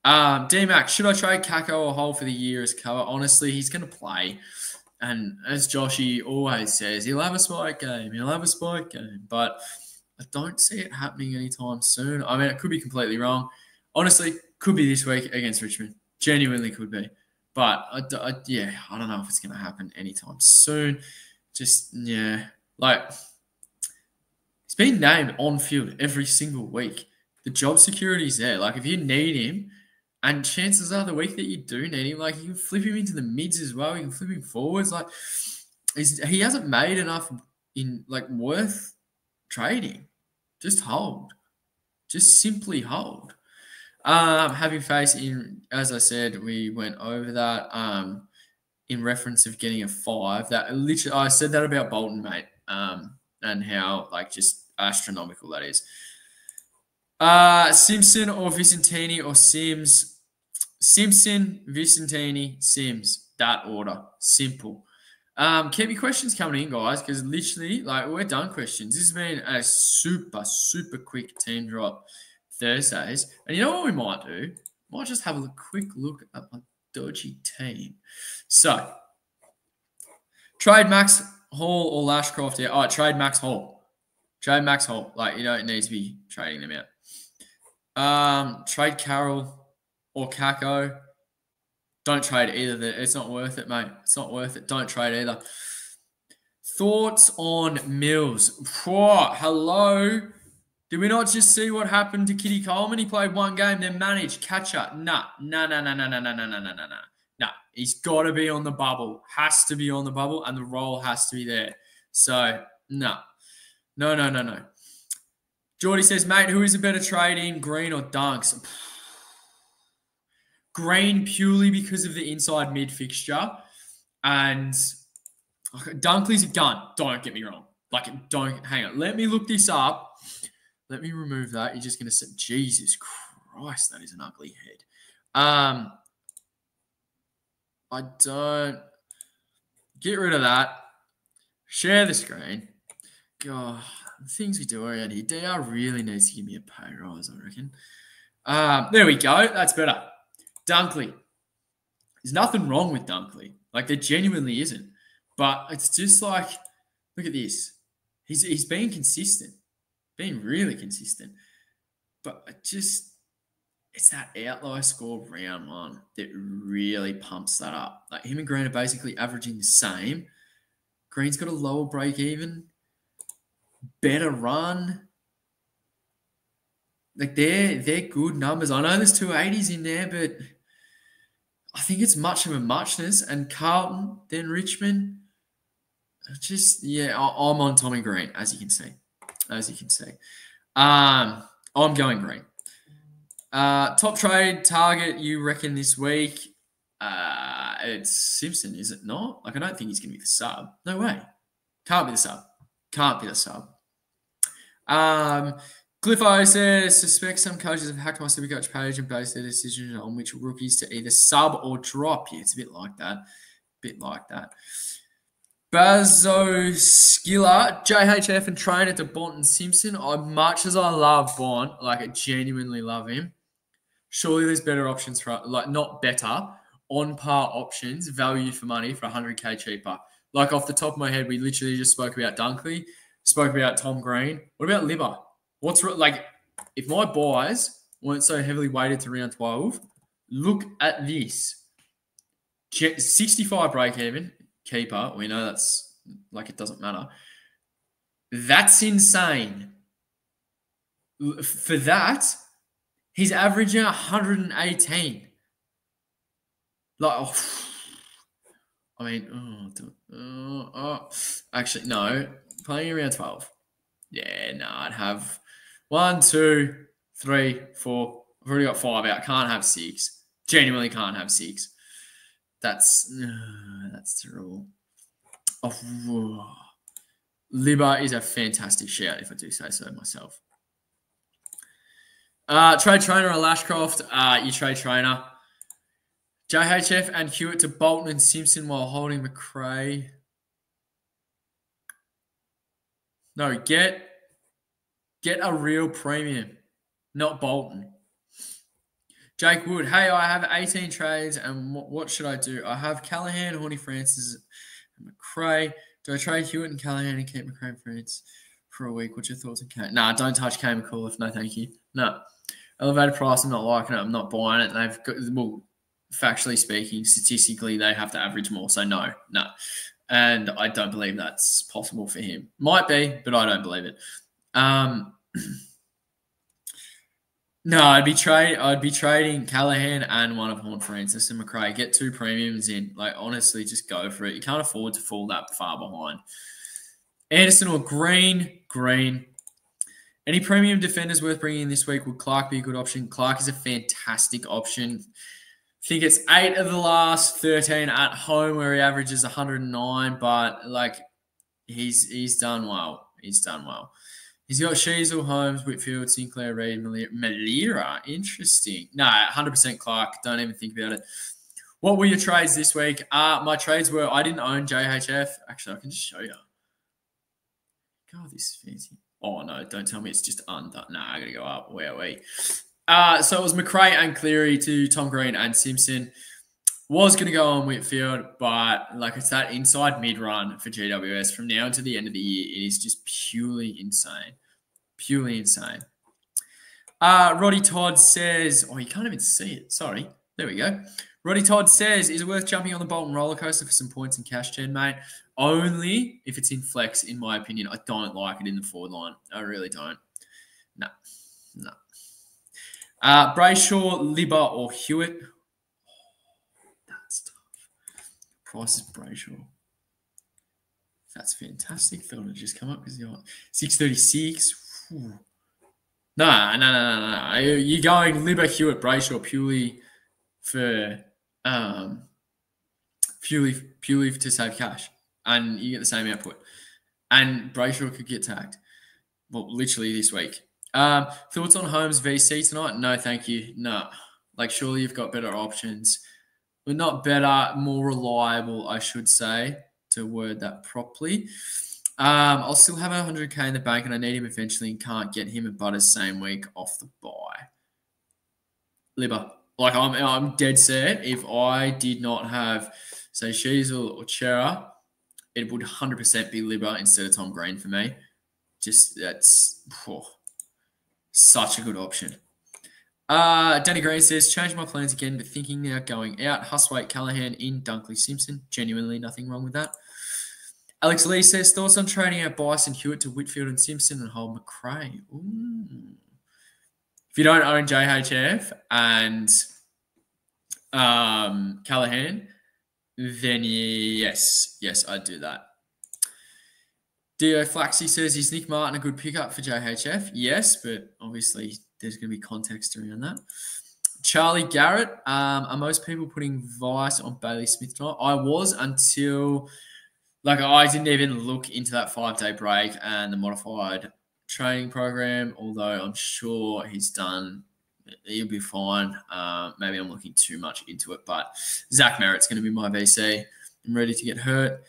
D-Mac, should I trade Kako or hold for the year as cover? Honestly, he's going to play. And as Joshy always says, he'll have a spike game. But I don't see it happening anytime soon. I mean, it could be completely wrong. Honestly, could be this week against Richmond. Genuinely could be. But, I don't know if it's going to happen anytime soon. Just, yeah. Like, he's been named on field every single week. The job security is there. Like, if you need him, and chances are the week that you do need him, like, you can flip him into the mids as well. You can flip him forwards. Like, he hasn't made enough in, like, worth trading. Just hold. Just simply hold. Having face in, as I said, we went over that in reference of getting a 5. That literally, I said that about Bolton, mate, and how, like, just astronomical that is. Simpson or Vicentini or Sims. Simpson, Vicentini, Sims. That order. Simple. Keep your questions coming in, guys, because literally, like, we're done questions. This has been a super, super quick team drop Thursdays. And you know what we might do? Might just have a quick look at my dodgy team. So, trade Max Hall or Lashcroft here. All right, trade Max Hall. Trade Max Hall. Like, you don't need to be trading them out. Trade Carroll or Kako. Don't trade either. It's not worth it, mate. It's not worth it. Don't trade either. Thoughts on Mills? Hello. Did we not just see what happened to Kitty Coleman? He played one game, then managed catcher. Nah. He's got to be on the bubble. Has to be on the bubble, and the role has to be there. So, no. Geordie says, mate, who is a better trade in, Green or Dunks? Green purely because of the inside mid fixture. And Dunkley's a gun. Don't get me wrong. Hang on. Let me look this up. Let me remove that. You're just going to say, Jesus Christ, that is an ugly head. I don't. Get rid of that. Share the screen. God. The things we do around here. DR really needs to give me a pay rise, I reckon. There we go. That's better. Dunkley. There's nothing wrong with Dunkley. Like, there genuinely isn't. But it's just like, look at this. He's been consistent, being really consistent. But it's that outlier score round one that really pumps that up. Like, him and Green are basically averaging the same. Green's got a lower break even, better run. Like, they're good numbers. I know there's 280s in there, but I think it's much of a muchness. And Carlton, then Richmond. I'm on Tommy Green, as you can see. I'm going Green. Top trade target, you reckon this week? It's Simpson, is it not? Like, I don't think he's going to be the sub. No way. Can't be the sub. Cliffo says, suspect some coaches have hacked my Supercoach page and based their decision on which rookies to either sub or drop. Yeah, it's a bit like that. Bazo Skiller, JHF and trainer to Bont and Simpson. Much as I love Bont, like, I genuinely love him, surely there's better options for, like, not better, on par options, value for money for 100k cheaper. Like, off the top of my head, we literally just spoke about Dunkley, spoke about Tom Green. What about Libba? Like, if my buys weren't so heavily weighted to round 12, look at this. 65 break even, keeper. We know that's, like, it doesn't matter. That's insane. For that, he's averaging 118. Like, actually, no. Playing around 12. Yeah, no, I'd have 1, 2, 3, 4. I've already got 5 out. Can't have 6. Genuinely can't have 6. That's terrible. Libba is a fantastic shout, if I do say so myself. Trade trainer or Lashcroft? You trade trainer. JHF and Hewitt to Bolton and Simpson while holding McRae. No, get a real premium, not Bolton. Jake Wood, hey, I have 18 trades, and what should I do? I have Callahan, Horny Francis, and McRae. Do I trade Hewitt and Callahan and keep McRae and France for a week? What's your thoughts on Kane? Nah, don't touch Kane McAuliffe. No, thank you. No. Elevated price, I'm not liking it. I'm not buying it. They've got, well, factually speaking, statistically, they have to average more. So, no. And I don't believe that's possible for him. Might be, but I don't believe it. No, I'd be trading Callahan and one of Horn Francis and McRae. Get 2 premiums in. Like, honestly, just go for it. You can't afford to fall that far behind. Anderson or Green? Green. Any premium defenders worth bringing in this week? Would Clark be a good option? Clark is a fantastic option. I think it's 8 of the last 13 at home where he averages 109, but, like, he's done well. He's got Sheasel, Holmes, Whitfield, Sinclair, Reid, Malira. Interesting. No, 100% Clark. Don't even think about it. What were your trades this week? My trades were, I didn't own JHF. Actually, I can just show you. God, this is fancy. Oh, no, don't tell me it's just under. No, I got to go up. Where are we? So it was McRae and Cleary to Tom Green and Simpson. Was going to go on Whitfield, but, like, it's that inside mid-run for GWS. From now to the end of the year, it is just purely insane. Roddy Todd says, oh, you can't even see it. Sorry. There we go. Roddy Todd says, is it worth jumping on the Bolton roller coaster for some points and cash gen, mate? Only if it's in flex, in my opinion. I don't like it in the forward line. I really don't. No. Brayshaw, Libba, or Hewitt? That's tough. Price is Brayshaw. That's fantastic. Thought it'd just come up because you're 636. Whew. No. You're going Libba, Hewitt, Brayshaw purely to save cash, and you get the same output. And Brayshaw could get tagged. Well, literally this week. Thoughts on Holmes VC tonight? No, thank you. No. Like, surely you've got better options. But not better, more reliable, I should say, to word that properly. I'll still have 100k in the bank, and I need him eventually and can't get him at Butters same week off the bye. Libba. Like I'm dead set. If I did not have, say, Sheasel or Chera, it would 100% be Libba instead of Tom Green for me. Just that's such a good option. Danny Green says, change my plans again, but thinking now going out. Huswaite, Callahan in, Dunkley, Simpson. Genuinely nothing wrong with that. Alex Lee says, thoughts on trading out Bryson Hewitt to Whitfield and Simpson and hold McRae. Ooh. If you don't own JHF and Callahan, then yes, I'd do that. Dio Flaxy says, is Nick Martin a good pickup for JHF? Yes, but obviously there's going to be context around that. Charlie Garrett, are most people putting Vice on Bailey Smith tonight? I was until, I didn't even look into that 5-day break and the modified training program, although I'm sure he'll be fine. Maybe I'm looking too much into it, but Zach Merritt's going to be my VC. I'm ready to get hurt.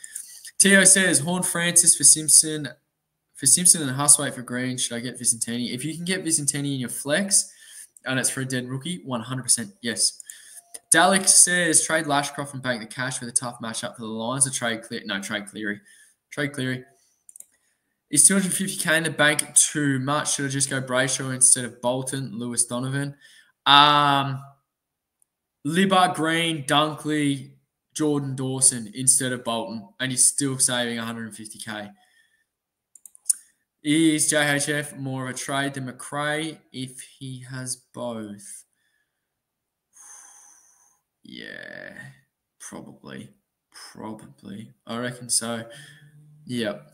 Tio says, Horn Francis for Simpson and Huswaite for Green. Should I get Vicentini? If you can get Vicentini in your flex and it's for a dead rookie, 100% yes. Dalek says, trade Lashcroft and bank the cash with a tough matchup for the Lions or trade Cleary. Trade Cleary. Is 250K in the bank too much? Should I just go Brayshaw instead of Bolton, Lewis Donovan? Libba, Green, Dunkley, Jordan Dawson instead of Bolton, and he's still saving 150K. Is JHF more of a trade than McRae if he has both? Yeah, probably. I reckon so. Yep.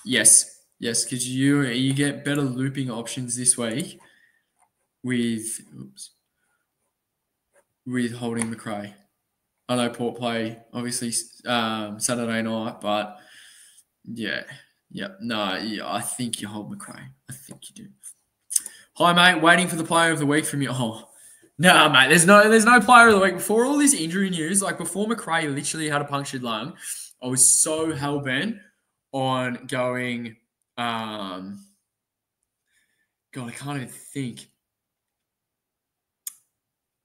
Yes, because you get better looping options this week with holding McRae. I know Port play obviously Saturday night, but I think you hold McRae. I think you do. Hi mate, waiting for the player of the week from you. Oh, no mate, there's no player of the week before all this injury news. Like before McRae literally had a punctured lung, I was so hell bent on going. God, I can't even think.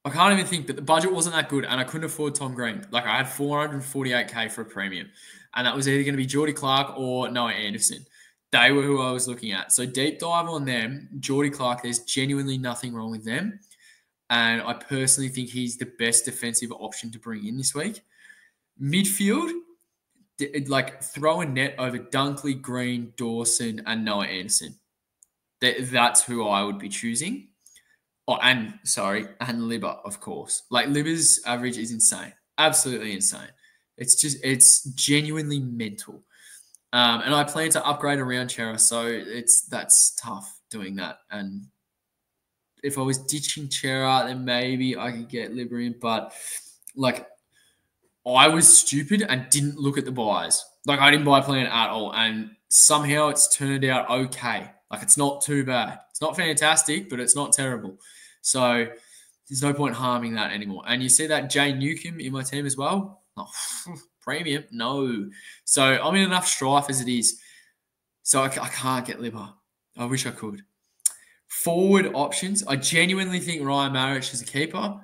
But the budget wasn't that good, and I couldn't afford Tom Green. Like I had 448K for a premium, and that was either going to be Geordie Clark or Noah Anderson. They were who I was looking at. So deep dive on them. Geordie Clark, there's genuinely nothing wrong with them, and I personally think he's the best defensive option to bring in this week. Midfield, throw a net over Dunkley, Green, Dawson, and Noah Anderson. That's who I would be choosing. Oh, and Libba, of course. Like Libba's average is insane, absolutely insane. It's genuinely mental. And I plan to upgrade around Chera, so that's tough doing that. And if I was ditching Chera, then maybe I could get Libba in, but I was stupid and didn't look at the buys. I didn't buy a plan at all, and somehow it's turned out okay. It's not too bad. It's not fantastic, but it's not terrible. So there's no point harming that anymore. And you see that Jay Newcomb in my team as well? Oh, premium? No. So I'm in enough strife as it is. So I can't get Libba. I wish I could. Forward options. I genuinely think Ryan Marich is a keeper.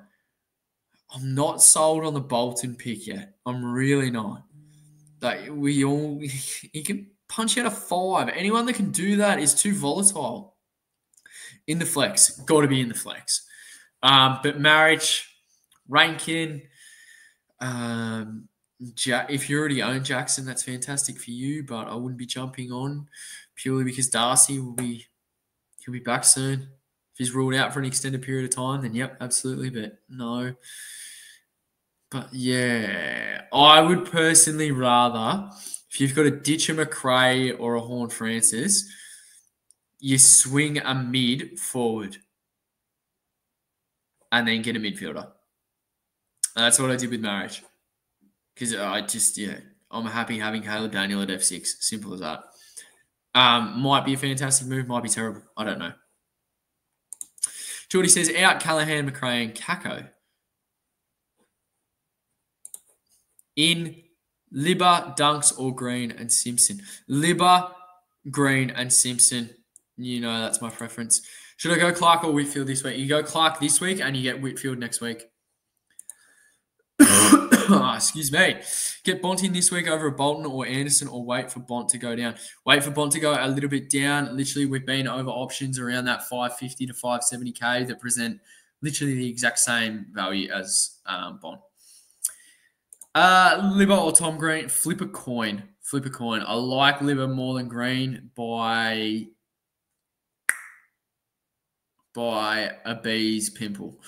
I'm not sold on the Bolton pick yet. I'm really not. He can punch out a 5. Anyone that can do that is too volatile. In the flex. Got to be in the flex. But Marich, Rankin, if you already own Jackson, that's fantastic for you, but I wouldn't be jumping on purely because Darcy he'll be back soon. If he's ruled out for an extended period of time, then yep, absolutely, but no. But yeah, I would personally rather, if you've got a ditch a McRae or a Horn Francis, you swing a mid forward and then get a midfielder. And that's what I did with Marich. Because I'm happy having Caleb Daniel at F6. Simple as that. Might be a fantastic move, might be terrible. I don't know. Geordie says, out Callahan, McRae, and Kako. In Libba, Dunks, or Green and Simpson. Libba, Green, and Simpson. You know that's my preference. Should I go Clark or Whitfield this week? You go Clark this week and you get Whitfield next week. Excuse me. Get Bont in this week over a Bolton or Anderson, or wait for Bont to go down. Wait for Bont to go a little bit down. Literally, we've been over options around that 550 to 570K that present literally the exact same value as Bont. Libba or Tom Green? Flip a coin. Flip a coin. I like Libba more than Green by a bee's pimple.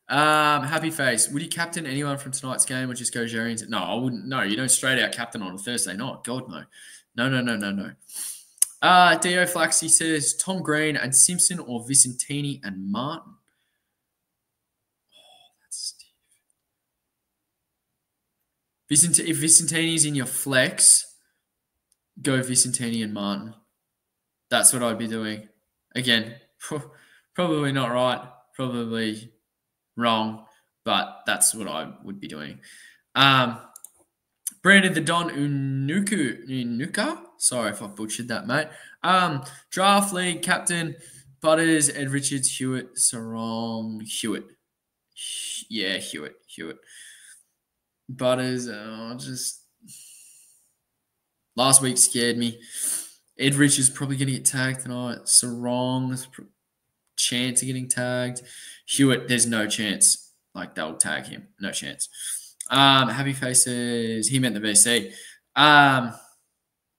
Happy face. Would you captain anyone from tonight's game or just go Jerry? No, I wouldn't. No, you don't straight out captain on a Thursday night. God, no. No. Dio Flaxy says Tom Green and Simpson or Vicentini and Martin. Oh, that's stiff. If Vicentini's in your flex, go Vicentini and Martin. That's what I'd be doing. Again, probably not right. Probably wrong, but that's what I would be doing. Brandon the Don Unuka. Sorry if I butchered that, mate. Draft league captain Butters, Ed Richards, Hewitt, Sarong, Hewitt. Yeah, Hewitt. Butters, just last week scared me. Ed Richards probably going to get tagged tonight. Sarong's chance of getting tagged. Hewitt, there's no chance. Like, they'll tag him. No chance. Happy Faces, he meant the VC.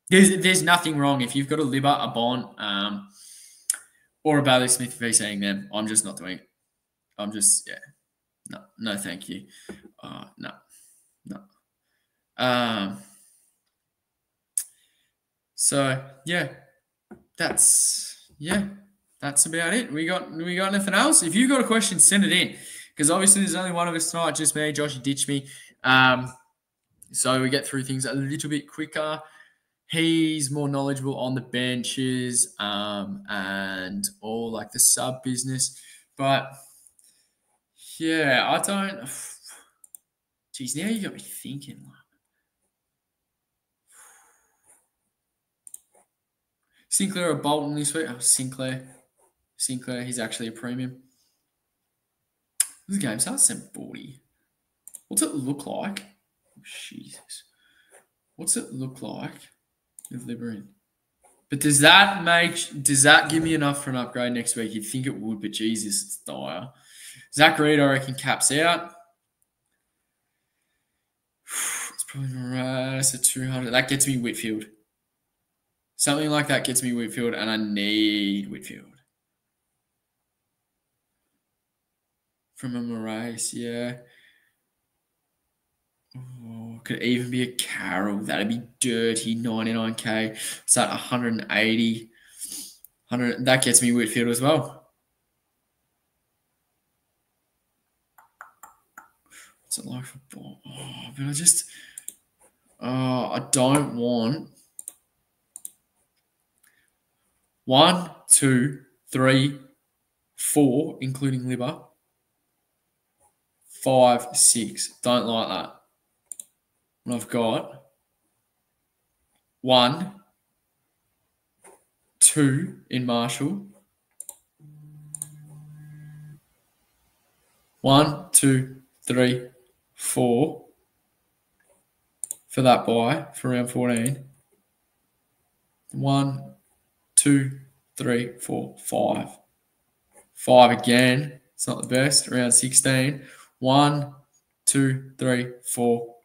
There's nothing wrong. If you've got a Libba, a Bond, or a Bailey Smith VCing them, I'm just not doing it. I'm just, no, thank you. No. So, that's about it. We got anything else? If you've got a question, send it in. Because obviously there's only one of us tonight, just me. Joshy ditched me. So we get through things a little bit quicker. He's more knowledgeable on the benches and all like the sub business. But I don't. Geez, now you got me thinking. Sinclair or Bolton this week? Oh, Sinclair, he's actually a premium. This game starts at 7:40. What's it look like? Oh, Jesus. What's it look like with Liberian? But does that give me enough for an upgrade next week? You'd think it would, but Jesus, it's dire. Zach Reed, I reckon, caps out. It's probably Moraes at 200. That gets me Whitfield. Something like that gets me Whitfield, and I need Whitfield. From a Moraes, yeah. Oh, could even be a Carroll. That'd be dirty, 99K. It's at 180. 100. That gets me Whitfield as well. What's it like for ball? Oh, but I don't want 1, 2, 3, 4, including Libba. 5, 6. Don't like that. And I've got 1, 2 in Marshall. 1, 2, 3, 4 for that buy for round 14. 1, 2, 3, 4, 5. 5 again. It's not the best. Round 16. 1, 2, 3, 4,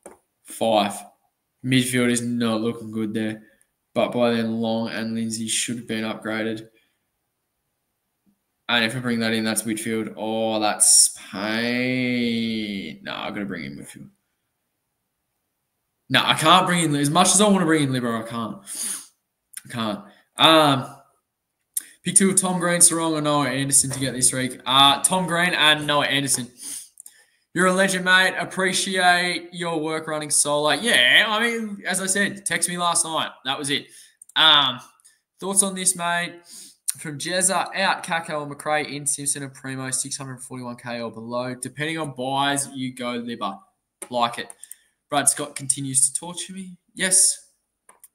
5. Midfield is not looking good there. But by then, Long and Lindsay should have been upgraded. And if I bring that in, that's Whitfield. Oh, that's pain. No, I've got to bring in Whitfield. No, I can't bring in, as much as I want to bring in Libero, I can't. Pick 2 of Tom Green, Sarong, or Noah Anderson to get this week. Tom Green and Noah Anderson. You're a legend, mate. Appreciate your work running solo. Yeah, I mean, as I said, text me last night. That was it. Thoughts on this, mate? From Jezza, out Kako and McRae, in Simpson and Primo, 641K or below. Depending on buys, you go Libba. Like it. Brad Scott continues to torture me. Yes.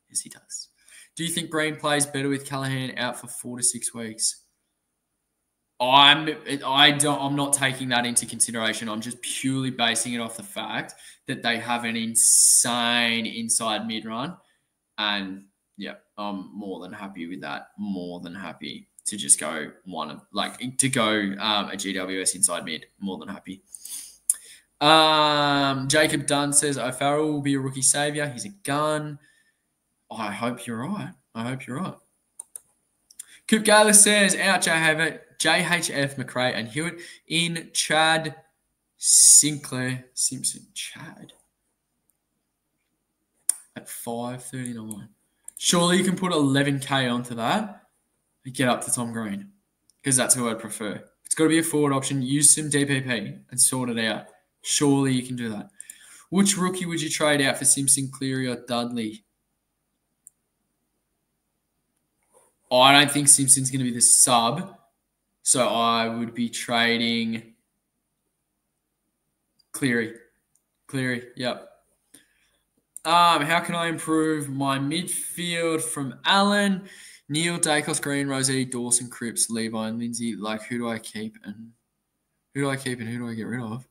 Yes, he does. Do you think Green plays better with Callahan out for 4 to 6 weeks? I'm not taking that into consideration. I'm just purely basing it off the fact that they have an insane inside mid run, and yeah, I'm more than happy with that. More than happy to just go a GWS inside mid. More than happy. Jacob Dunn says O'Farrell will be a rookie savior. He's a gun. I hope you're right. Coop Gaylor says out JHF, McRae, and Hewitt in Chad Sinclair Simpson. Chad at 5.39. Surely you can put 11K onto that and get up to Tom Green, because that's who I'd prefer. It's got to be a forward option. Use some DPP and sort it out. Surely you can do that. Which rookie would you trade out for Simpson, Cleary, or Dudley? I don't think Simpson's going to be the sub, so I would be trading Cleary. Yep. How can I improve my midfield from Allen, Neil, Dacos, Green, Rosie, Dawson, Cripps, Levi, and Lindsay? Like, who do I keep and who do I get rid of?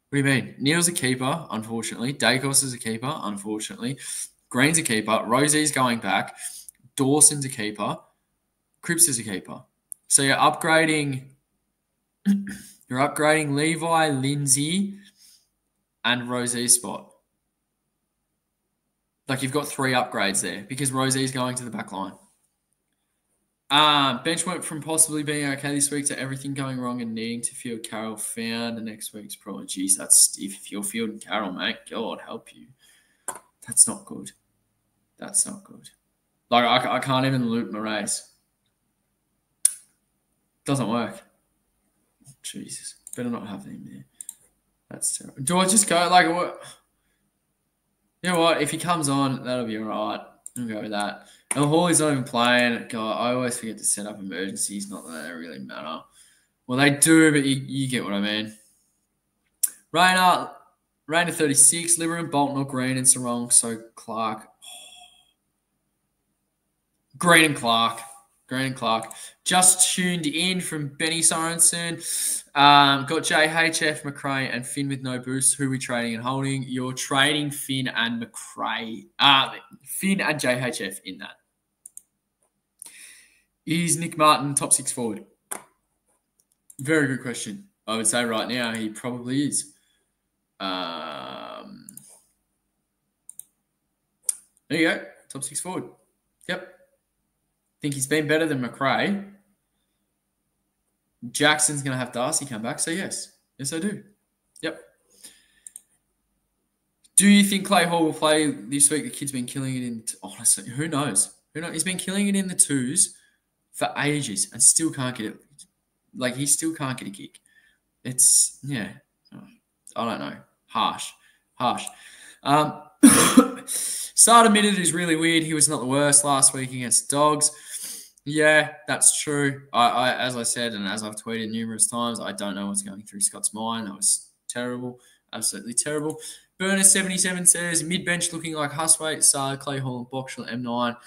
What do you mean? Neil's a keeper, unfortunately. Dacos is a keeper, unfortunately. Green's a keeper. Rosie's going back. Dawson's a keeper. Cripps is a keeper. So you're upgrading Levi, Lindsay, and Rosie's spot. Like, you've got 3 upgrades there because Rosie's going to the back line. Bench went from possibly being okay this week to everything going wrong and needing to field Carroll found. And next week's probably, geez, that's stiff. If you're fielding Carroll, mate, God help you. That's not good. Like, I can't even loop my race. Doesn't work. Jesus. Better not have him there. That's terrible. Do I just go like what? You know what? If he comes on, that'll be all right. I'll go with that. And Hawley's not even playing. God, I always forget to set up emergencies. Not that they really matter. Well, they do, but you get what I mean. Rainer 36. Liberman, Bolton, or Green and Sarong. So Clark. Green and Clark. Just tuned in from Benny Sorensen. Got JHF, McRae, and Finn with no boost. Who are we trading and holding? You're trading Finn and McRae. Finn and JHF in that. Is Nick Martin top 6 forward? Very good question. I would say right now he probably is. There you go. Top 6 forward. Yep. Think he's been better than McRae. Jackson's going to have Darcy come back, so yes. Yes, I do. Yep. Do you think Clay Hall will play this week? The kid's been killing it in... Honestly, who knows? He's been killing it in the 2s for ages and still can't get it. Like, he still can't get a kick. It's, yeah. I don't know. Harsh. Sard admitted is really weird. He was not the worst last week against Dogs. Yeah, that's true. I as I said, and as I've tweeted numerous times, I don't know what's going through Scott's mind. That was terrible. Absolutely terrible. Burner77 says, mid-bench looking like Huswaite, Sard, Clay Hall, and Boxall, M9.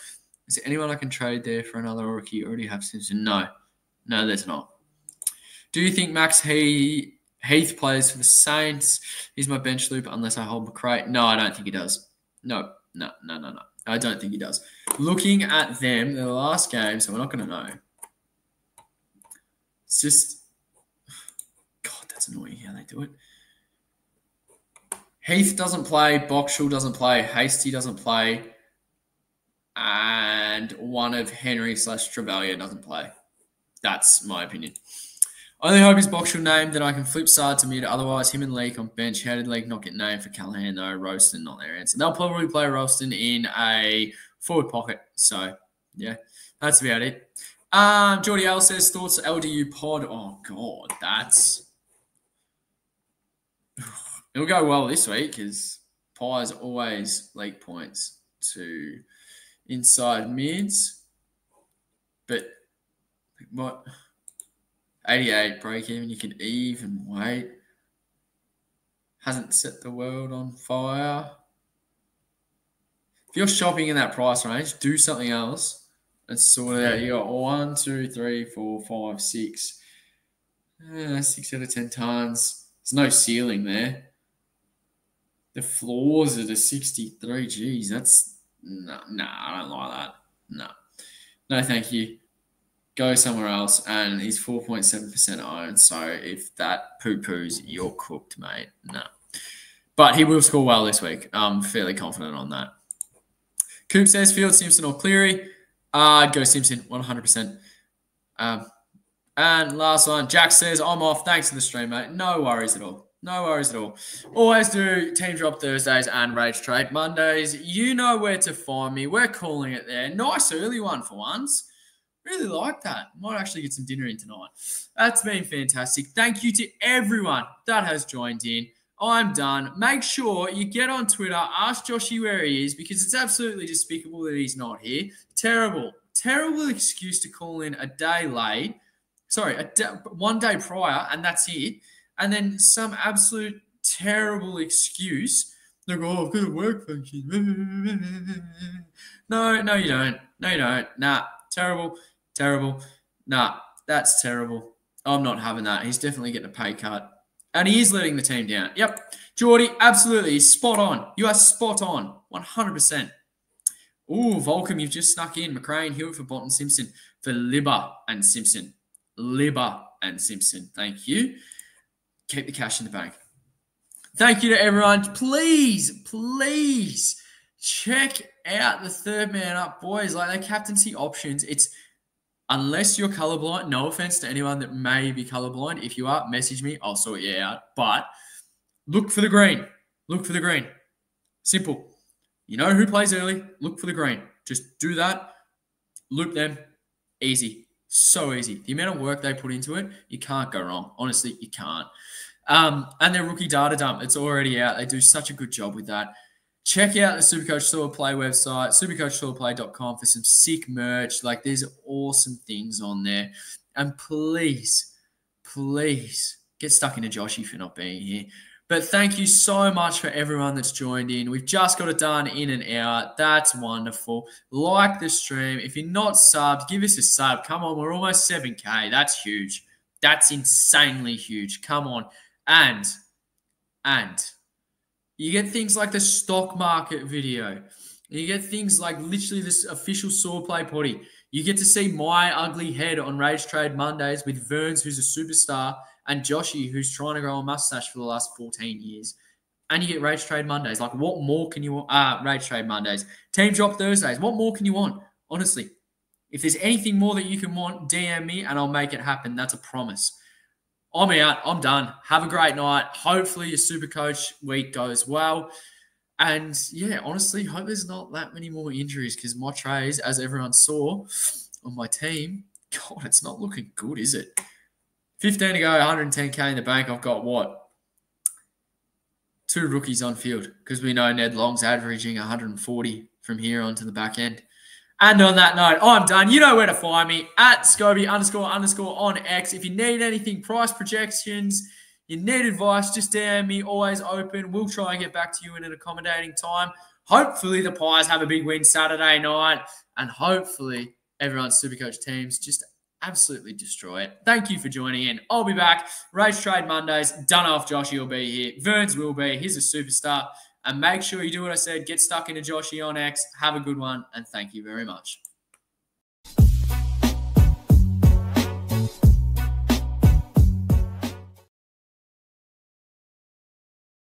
Is there anyone I can trade there for another rookie? You already have Simpson. No, there's not. Do you think Max Heath plays for the Saints? He's my bench loop unless I hold McRae. No, I don't think he does. No. I don't think he does. Looking at them, they're the last game, so we're not going to know. It's just... God, that's annoying how they do it. Heath doesn't play. Boxall doesn't play. Hasty doesn't play. And one of Henry/Trevelyan doesn't play. That's my opinion. I only hope his Boxall named, then I can flip Sard to mid. Otherwise, him and Leake on bench. How did Leake not get named for Callahan, though? Ralston, not their answer. They'll probably play Ralston in a forward pocket. So, yeah, that's about it. Geordie L says, thoughts LDU pod. Oh, God, that's... It'll go well this week because Pies always Leake points to inside mids. But, what... 88 break even, you can even wait. Hasn't set the world on fire. If you're shopping in that price range, do something else and sort it out. You got 1, 2, 3, 4, 5, 6. 6 out of 10 times. There's no ceiling there. The floors are the 63. Geez, that's... No, I don't like that. No, thank you. Go somewhere else. And he's 4.7% owned. So if that poo-poos, you're cooked, mate. No. But he will score well this week. I'm fairly confident on that. Coop says Field, Simpson or Cleary. I'd go Simpson, 100%. And last one, Jack says, I'm off. Thanks for the stream, mate. No worries at all. No worries at all. Always do Team Drop Thursdays and Rage Trade Mondays. You know where to find me. We're calling it there. Nice early one for once. Really like that. Might actually get some dinner in tonight. That's been fantastic. Thank you to everyone that has joined in. I'm done. Make sure you get on Twitter, ask Joshy where he is, because it's absolutely despicable that he's not here. Terrible excuse to call in a day late. Sorry, 1 day prior, and that's it. And then some absolute terrible excuse. Like, oh, I've got a work function. No, you don't. No, you don't. Nah, terrible. Nah, that's terrible. I'm not having that. He's definitely getting a pay cut. And he is letting the team down. Yep. Geordie, absolutely. He's spot on. You are spot on. 100%. Ooh, Volcom, you've just snuck in. McRae, Hewitt for Botton, Simpson for Libba and Simpson. Thank you. Keep the cash in the bank. Thank you to everyone. Please check out the third man up, boys. Like, their captaincy options. It's unless you're colorblind. No offense to anyone that may be colorblind. If you are, message me. I'll sort you out. But look for the green. Simple. You know who plays early. Look for the green. Just do that. Loop them. Easy. So easy. The amount of work they put into it, you can't go wrong. Honestly, you can't. And their rookie data dump, it's already out. They do such a good job with that. Check out the Supercoach Store Play website, supercoachstoreplay.com for some sick merch. Like, there's awesome things on there. And please get stuck into Joshy for not being here. But thank you so much for everyone that's joined in. We've just got it done in and out. That's wonderful. Like the stream. If you're not subbed, give us a sub. Come on, we're almost 7K. That's huge. That's insanely huge. Come on. And you get things like the stock market video. You get things like literally this official Saw Play potty. You get to see my ugly head on Rage Trade Mondays with Verns, who's a superstar, and Joshy, who's trying to grow a mustache for the last 14 years. And you get Rage Trade Mondays. Like, what more can you want? Rage Trade Mondays. Team Drop Thursdays. What more can you want? Honestly. If there's anything more that you can want, DM me and I'll make it happen. That's a promise. I'm out. I'm done. Have a great night. Hopefully your Supercoach week goes well. And, yeah, honestly, hope there's not that many more injuries because my trays, as everyone saw on my team, God, it's not looking good, is it? 15 to go, 110K in the bank. I've got what? 2 rookies on field because we know Ned Long's averaging 140 from here on to the back end. And on that note, I'm done. You know where to find me, at Scobie __ on X. If you need anything, price projections, you need advice, just DM me, always open. We'll try and get back to you in an accommodating time. Hopefully the Pies have a big win Saturday night, and hopefully everyone's Supercoach teams just absolutely destroy it. Thank you for joining in. I'll be back. Race Trade Mondays. Don't know if Joshy will be here. Verns will be. He's a superstar. And make sure you do what I said. Get stuck into Joshy on X. Have a good one. And thank you very much.